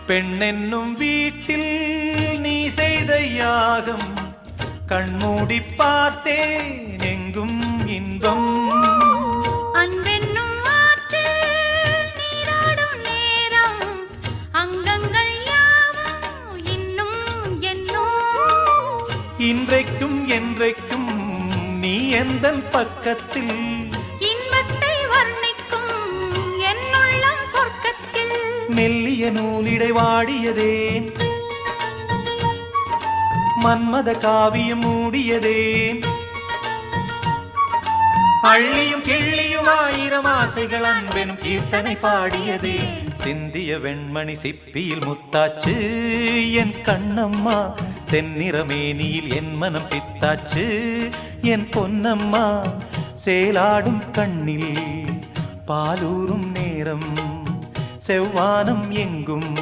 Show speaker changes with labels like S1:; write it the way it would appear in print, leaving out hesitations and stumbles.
S1: பெண்ணென்னும் வீட்டில் நீ செய்த யாகம் கண்மூடி பார்த்தேன் எங்கும் இன்பம்.
S2: அன்பென்னும் ஆற்றில் நீராடும் நேரம் அங்கங்கள் யாவும் இன்னும் என்னும்.
S1: இன்றைக்கும் என்றைக்கும் நீ எந்தன் பக்கத்தில்
S2: இன்பத்தை வர்ணிக்கும் என்னுள்ளம் சொர்க்கத்தில்.
S1: மெல்லிய நூலிடை வாடியதேன் மன்மத காவியம் மூடியதேன். அள்ளியும் கிள்ளியும் ஆயிரம் ஆசைகள் அன்பெனும் கீர்த்தனை பாடியதே. சிந்திய வெண்மணி சிப்பியில் முத்தாச்சு என் கண்ணம்மா. செந்நிறமேனியில் என் மனம் பித்தாச்சு என் பொன்னம்மா. சேலாடும் கண்ணில் பாலூரும் நேரம் செவ்வானம் எங்கும்